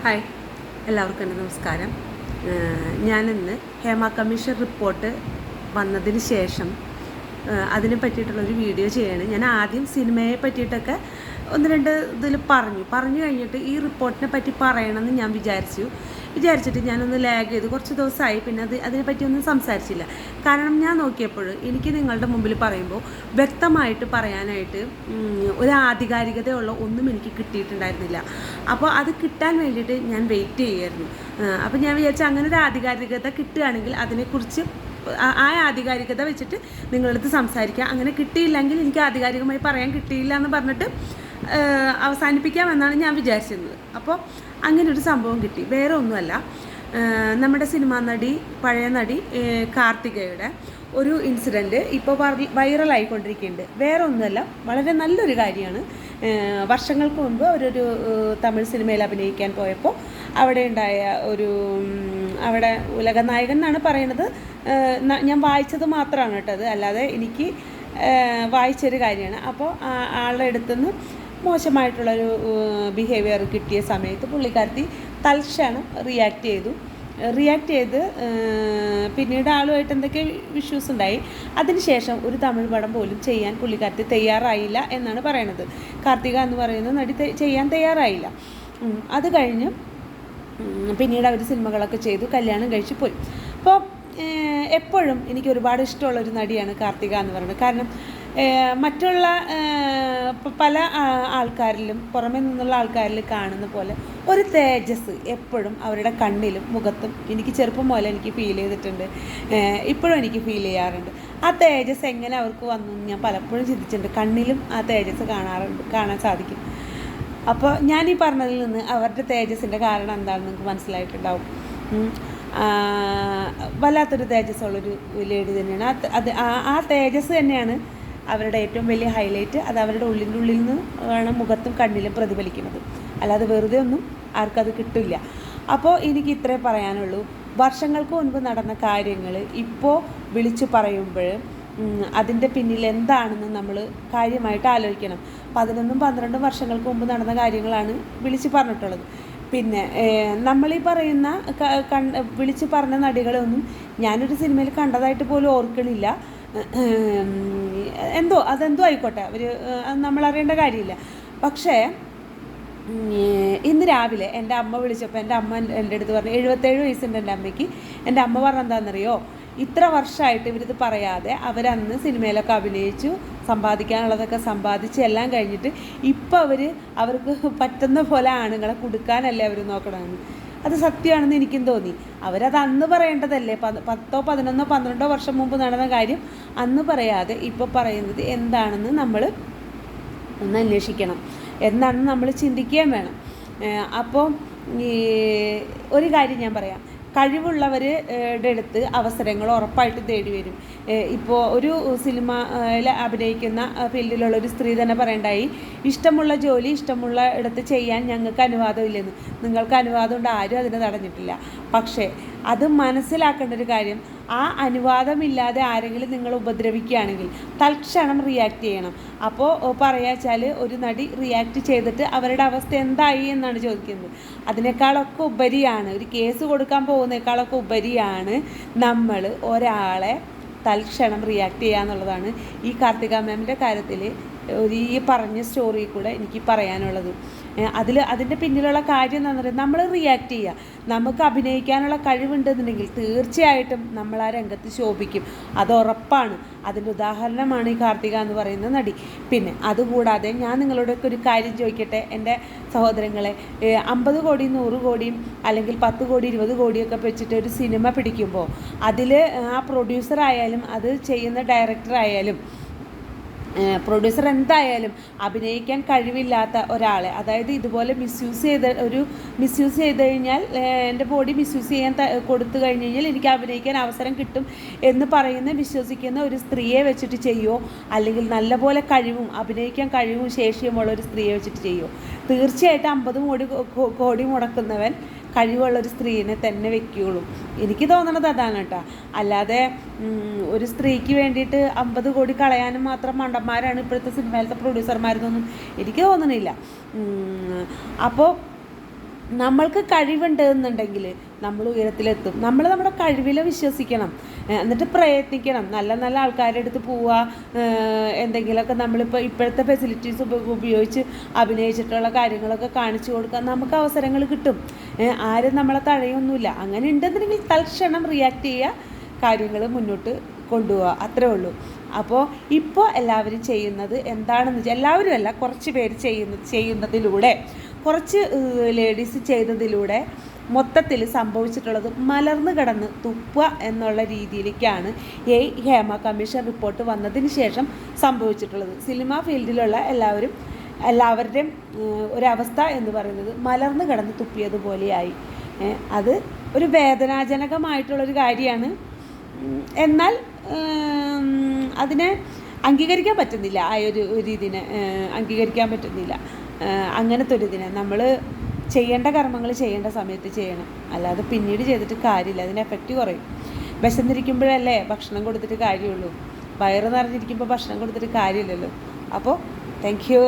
Hi, എല്ലാവർക്കും എൻ്റെ നമസ്കാരം. ഞാനിന്ന് ഹേമ കമ്മീഷൻ റിപ്പോർട്ട് വന്നതിന് ശേഷം അതിനെ പറ്റിയിട്ടുള്ളൊരു വീഡിയോ ചെയ്യാണ്. ഞാൻ ആദ്യം സിനിമയെ പറ്റിയിട്ടൊക്കെ ഒന്ന് രണ്ട് ഇതിൽ പറഞ്ഞു കഴിഞ്ഞിട്ട് ഈ റിപ്പോർട്ടിനെ പറ്റി പറയണമെന്ന് ഞാൻ വിചാരിച്ചിട്ട് ഞാനൊന്ന് ലാഗ് ചെയ്ത് കുറച്ച് ദിവസമായി. പിന്നെ അതിനെപ്പറ്റി ഒന്നും സംസാരിച്ചില്ല. കാരണം ഞാൻ നോക്കിയപ്പോൾ എനിക്ക് നിങ്ങളുടെ മുമ്പിൽ പറയുമ്പോൾ വ്യക്തമായിട്ട് പറയാനായിട്ട് ഒരു ആധികാരികതയുള്ള ഒന്നും എനിക്ക് കിട്ടിയിട്ടുണ്ടായിരുന്നില്ല. അപ്പോൾ അത് കിട്ടാൻ വേണ്ടിയിട്ട് ഞാൻ വെയിറ്റ് ചെയ്യുമായിരുന്നു. അപ്പോൾ ഞാൻ വിചാരിച്ചു അങ്ങനെ ഒരു ആധികാരികത കിട്ടുകയാണെങ്കിൽ അതിനെക്കുറിച്ച് ആ ആധികാരികത വെച്ചിട്ട് നിങ്ങളടുത്ത് സംസാരിക്കാം. അങ്ങനെ കിട്ടിയില്ലെങ്കിൽ എനിക്ക് ആധികാരികമായി പറയാൻ കിട്ടിയില്ല എന്ന് പറഞ്ഞിട്ട് അവസാനിപ്പിക്കാമെന്നാണ് ഞാൻ വിചാരിച്ചിരുന്നത്. അപ്പോൾ അങ്ങനെ ഒരു സംഭവം കിട്ടി. വേറെ ഒന്നുമല്ല, നമ്മുടെ സിനിമാ നടി, പഴയ നടി കാർത്തികയുടെ ഒരു ഇൻസിഡൻറ്റ് ഇപ്പോൾ വൈറലായിക്കൊണ്ടിരിക്കുന്നുണ്ട്. വേറെ ഒന്നുമല്ല, വളരെ നല്ലൊരു കാര്യമാണ്. വർഷങ്ങൾക്ക് മുൻപ് അവരൊരു തമിഴ് സിനിമയിൽ അഭിനയിക്കാൻ പോയപ്പോൾ അവിടെ ഉണ്ടായ അവിടെ ഉലകനായകൻ എന്നാണ് പറയുന്നത്. ഞാൻ വായിച്ചത് മാത്രമാണ് കേട്ടത്, അല്ലാതെ എനിക്ക് വായിച്ചൊരു കാര്യമാണ്. അപ്പോൾ ആളുടെ അടുത്തുനിന്ന് മോശമായിട്ടുള്ളൊരു ബിഹേവിയർ കിട്ടിയ സമയത്ത് പുള്ളിക്കാരത്തി തൽക്ഷണം റിയാക്ട് ചെയ്ത് പിന്നീട് ആളുമായിട്ട് എന്തൊക്കെ ഇഷ്യൂസ് ഉണ്ടായി. അതിനുശേഷം ഒരു തമിഴ് പടം പോലും ചെയ്യാൻ പുള്ളിക്കാരത്തി തയ്യാറായില്ല എന്നാണ് പറയണത്. കാർത്തിക എന്ന് പറയുന്ന നടി ചെയ്യാൻ തയ്യാറായില്ല. അത് കഴിഞ്ഞ് പിന്നീട് അവർ സിനിമകളൊക്കെ ചെയ്തു, കല്യാണം കഴിച്ച് പോയി. അപ്പോൾ എപ്പോഴും എനിക്ക് ഒരുപാട് ഇഷ്ടമുള്ളൊരു നടിയാണ് കാർത്തിക എന്ന് പറയുന്നത്. കാരണം മറ്റുള്ള പല ആൾക്കാരിലും, പുറമേ നിന്നുള്ള ആൾക്കാരിൽ കാണുന്ന പോലെ ഒരു തേജസ് എപ്പോഴും അവരുടെ കണ്ണിലും മുഖത്തും എനിക്ക് ചെറുപ്പം പോലെ എനിക്ക് ഫീൽ ചെയ്തിട്ടുണ്ട്. ഇപ്പോഴും എനിക്ക് ഫീൽ ചെയ്യാറുണ്ട്. ആ തേജസ് എങ്ങനെ അവർക്ക് വന്നു ഞാൻ പലപ്പോഴും ചിന്തിച്ചിട്ടുണ്ട്. കണ്ണിലും ആ തേജസ് കാണാൻ സാധിക്കും. അപ്പോൾ ഞാൻ ഈ പറഞ്ഞതിൽ നിന്ന് അവരുടെ തേജസ്സിൻ്റെ കാരണം എന്താണെന്ന് നിങ്ങൾക്ക് മനസ്സിലായിട്ടുണ്ടാവും. വല്ലാത്തൊരു തേജസ്സുള്ളൊരു ലേഡി തന്നെയാണ്. ആ തേജസ് തന്നെയാണ് അവരുടെ ഏറ്റവും വലിയ ഹൈലൈറ്റ്. അത് അവരുടെ ഉള്ളിൻ്റെ ഉള്ളിൽ നിന്ന് വേണം മുഖത്തും കണ്ണിലും പ്രതിഫലിക്കുന്നത്. അല്ലാതെ വെറുതെ ഒന്നും ആർക്കത് കിട്ടില്ല. അപ്പോൾ എനിക്ക് ഇത്രേ പറയാനുള്ളൂ. വർഷങ്ങൾക്ക് മുൻപ് നടന്ന കാര്യങ്ങൾ ഇപ്പോൾ വിളിച്ചു പറയുമ്പോൾ അതിൻ്റെ പിന്നിൽ എന്താണെന്ന് നമ്മൾ കാര്യമായിട്ട് ആലോചിക്കണം. 11-12 വർഷങ്ങൾക്ക് മുമ്പ് നടന്ന കാര്യങ്ങളാണ് വിളിച്ച് പറഞ്ഞിട്ടുള്ളത്. പിന്നെ നമ്മളീ പറയുന്ന വിളിച്ച് പറഞ്ഞ നടികളൊന്നും ഞാനൊരു സിനിമയിൽ കണ്ടതായിട്ട് പോലും ഓർക്കണില്ല. അതെന്തോ ആയിക്കോട്ടെ, നമ്മളറിയേണ്ട കാര്യമില്ല. പക്ഷേ ഇന്ന് രാവിലെ എൻ്റെ അമ്മ വിളിച്ചപ്പോൾ എൻ്റെ അമ്മ എൻ്റെ അടുത്ത് പറഞ്ഞു, 77 വയസ്സുണ്ട് എൻ്റെ അമ്മയ്ക്ക്. എൻ്റെ അമ്മ പറഞ്ഞെന്താണെന്നറിയോ, ഇത്ര വർഷമായിട്ട് ഇവരിത് പറയാതെ അവരന്ന് സിനിമയിലൊക്കെ അഭിനയിച്ചു, സമ്പാദിക്കാനുള്ളതൊക്കെ സമ്പാദിച്ച് എല്ലാം കഴിഞ്ഞിട്ട് ഇപ്പോൾ അവർക്ക് പറ്റുന്ന പോലെ ആണുങ്ങളെ കൊടുക്കാനല്ലേ അവർ നോക്കണമെന്ന്. അത് സത്യമാണെന്ന് എനിക്കും തോന്നി. അവരത് അന്ന് പറയേണ്ടതല്ലേ? 10, 11, 12 വർഷം മുമ്പ് നടന്ന കാര്യം അന്ന് പറയാതെ ഇപ്പോൾ പറയുന്നത് എന്താണെന്ന് നമ്മൾ ഒന്ന് അന്വേഷിക്കണം, എന്താണെന്ന് നമ്മൾ ചിന്തിക്കുകയും വേണം. അപ്പോൾ ഒരു കാര്യം ഞാൻ പറയാം, കഴിവുള്ളവരുടെ അടുത്ത് അവസരങ്ങൾ ഉറപ്പായിട്ട് തേടി വരും. ഇപ്പോൾ ഒരു സിനിമയിൽ അഭിനയിക്കുന്ന ഫീൽഡിലുള്ള ഒരു സ്ത്രീ തന്നെ പറയണ്ടായി, ഇഷ്ടമുള്ള ജോലി ഇഷ്ടമുള്ള ഇടത്ത് ചെയ്യാൻ ഞങ്ങൾക്ക് അനുവാദമില്ലെന്ന്. നിങ്ങൾക്ക് അനുവാദമുണ്ട്, ആരും അതിനെ തടഞ്ഞിട്ടില്ല. പക്ഷേ അത് മനസ്സിലാക്കേണ്ട ഒരു കാര്യം, ആ അനുവാദമില്ലാതെ ആരെങ്കിലും നിങ്ങൾ ഉപദ്രവിക്കുകയാണെങ്കിൽ തൽക്ഷണം റിയാക്ട് ചെയ്യണം. അപ്പോൾ പറയാച്ചാൽ ഒരു നടി റിയാക്ട് ചെയ്തിട്ട് അവരുടെ അവസ്ഥ എന്തായി എന്നാണ് ചോദിക്കുന്നത്. അതിനേക്കാളൊക്കെ ഉപരിയാണ്, ഒരു കേസ് കൊടുക്കാൻ പോകുന്നതിനേക്കാളൊക്കെ ഉപരിയാണ് നമ്മൾ ഒരാളെ തൽക്ഷണം റിയാക്ട് ചെയ്യുക എന്നുള്ളതാണ് ഈ കാർത്തിക മാമിൻ്റെ കാര്യത്തിൽ ഈ പറഞ്ഞ സ്റ്റോറി കൂടെ എനിക്ക് പറയാനുള്ളത്. അതിൻ്റെ പിന്നിലുള്ള കാര്യം എന്താണെന്ന് പറയുന്നത്, നമ്മൾ റിയാക്ട് ചെയ്യുക. നമുക്ക് അഭിനയിക്കാനുള്ള കഴിവുണ്ടെന്നുണ്ടെങ്കിൽ തീർച്ചയായിട്ടും നമ്മൾ ആ രംഗത്ത് ശോഭിക്കും, അത് ഉറപ്പാണ്. അതിൻ്റെ ഉദാഹരണമാണ് ഈ കാർത്തിക എന്ന് പറയുന്ന നടി. പിന്നെ അതുകൂടാതെ ഞാൻ നിങ്ങളോടൊക്കെ ഒരു കാര്യം ചോദിക്കട്ടെ എൻ്റെ സഹോദരങ്ങളെ, 50 കോടി 100 കോടിയും അല്ലെങ്കിൽ 10 കോടി 20 കോടിയൊക്കെ വെച്ചിട്ട് ഒരു സിനിമ പിടിക്കുമ്പോൾ അതിൽ ആ പ്രൊഡ്യൂസർ ആയാലും അത് ചെയ്യുന്ന ഡയറക്ടർ ആയാലും പ്രൊഡ്യൂസർ എന്തായാലും അഭിനയിക്കാൻ കഴിവില്ലാത്ത ഒരാളെ, അതായത് ഇതുപോലെ മിസ്യൂസ് ചെയ്ത് കഴിഞ്ഞാൽ എൻ്റെ ബോഡി മിസ്യൂസ് ചെയ്യാൻ കൊടുത്തു കഴിഞ്ഞ് കഴിഞ്ഞാൽ എനിക്ക് അഭിനയിക്കാൻ അവസരം കിട്ടും എന്ന് വിശ്വസിക്കുന്ന ഒരു സ്ത്രീയെ വെച്ചിട്ട് ചെയ്യുമോ, അല്ലെങ്കിൽ നല്ലപോലെ അഭിനയിക്കാൻ കഴിവും ശേഷിയുമുള്ള ഒരു സ്ത്രീയെ വെച്ചിട്ട് ചെയ്യുമോ? തീർച്ചയായിട്ടും 50 കോടി മുടക്കുന്നവൻ കഴിവുള്ളൊരു സ്ത്രീനെ തന്നെ വെക്കുകയുള്ളൂ. എനിക്ക് തോന്നണത് അതാണ് കേട്ടോ. അല്ലാതെ ഒരു സ്ത്രീക്ക് വേണ്ടിയിട്ട് 50 കോടി കളയാനും മാത്രം മണ്ടന്മാരാണ് ഇപ്പോഴത്തെ സിനിമയിലത്തെ പ്രൊഡ്യൂസർമാരെന്നൊന്നും എനിക്ക് തോന്നണില്ല. അപ്പോൾ നമ്മൾക്ക് കഴിവുണ്ട് എന്നുണ്ടെങ്കിൽ നമ്മൾ ഉയരത്തിലെത്തും. നമ്മൾ നമ്മുടെ കഴിവിൽ വിശ്വസിക്കണം, എന്നിട്ട് പ്രയത്നിക്കണം. നല്ല നല്ല ആൾക്കാരുടെ അടുത്ത് പോവുക, എന്തെങ്കിലുമൊക്കെ നമ്മളിപ്പോൾ ഇപ്പോഴത്തെ ഫെസിലിറ്റീസ് ഉപയോഗിച്ച് അഭിനയിച്ചിട്ടുള്ള കാര്യങ്ങളൊക്കെ കാണിച്ചു കൊടുക്കാൻ നമുക്ക് അവസരങ്ങൾ കിട്ടും. ആരും നമ്മളെ തഴയൊന്നുമില്ല. അങ്ങനെ ഉണ്ടെന്നുണ്ടെങ്കിൽ തൽക്ഷണം റിയാക്ട് ചെയ്യുക, കാര്യങ്ങൾ മുന്നോട്ട് കൊണ്ടുപോവുക, അത്രേ ഉള്ളൂ. അപ്പോൾ ഇപ്പോൾ എല്ലാവരും ചെയ്യുന്നത് എന്താണെന്ന് വെച്ചാൽ, എല്ലാവരും അല്ല, കുറച്ച് പേര് ചെയ്യുന്നതിലൂടെ, കുറച്ച് ലേഡീസ് ചെയ്തതിലൂടെ മൊത്തത്തിൽ സംഭവിച്ചിട്ടുള്ളത് മലർന്നു കിടന്ന് തുപ്പുക എന്നുള്ള രീതിയിലേക്കാണ് ഈ ഹേമ കമ്മീഷൻ റിപ്പോർട്ട് വന്നതിന് ശേഷം സംഭവിച്ചിട്ടുള്ളത്. സിനിമ ഫീൽഡിലുള്ള എല്ലാവരുടെയും ഒരവസ്ഥ എന്ന് പറയുന്നത് മലർന്നു കിടന്ന് തുപ്പിയതുപോലെയായി. അത് ഒരു വേദനാജനകമായിട്ടുള്ളൊരു കാര്യമാണ്. എന്നാൽ അതിനെ അംഗീകരിക്കാൻ പറ്റുന്നില്ല. ആ ഒരു ഇതിനെ അംഗീകരിക്കാൻ പറ്റുന്നില്ല. അങ്ങനത്തെ ഒരു ഇതിനെ നമ്മൾ ചെയ്യേണ്ട കർമ്മങ്ങൾ ചെയ്യേണ്ട സമയത്ത് ചെയ്യണം, അല്ലാതെ പിന്നീട് ചെയ്തിട്ട് കാര്യമില്ല. അതിന് എഫക്റ്റ് കുറയും. വിശന്നിരിക്കുമ്പോഴല്ലേ ഭക്ഷണം കൊടുത്തിട്ട് കാര്യമുള്ളൂ. വയറ് നിറഞ്ഞിരിക്കുമ്പോൾ ഭക്ഷണം കൊടുത്തിട്ട് കാര്യമില്ലല്ലോ. അപ്പോൾ താങ്ക് യു.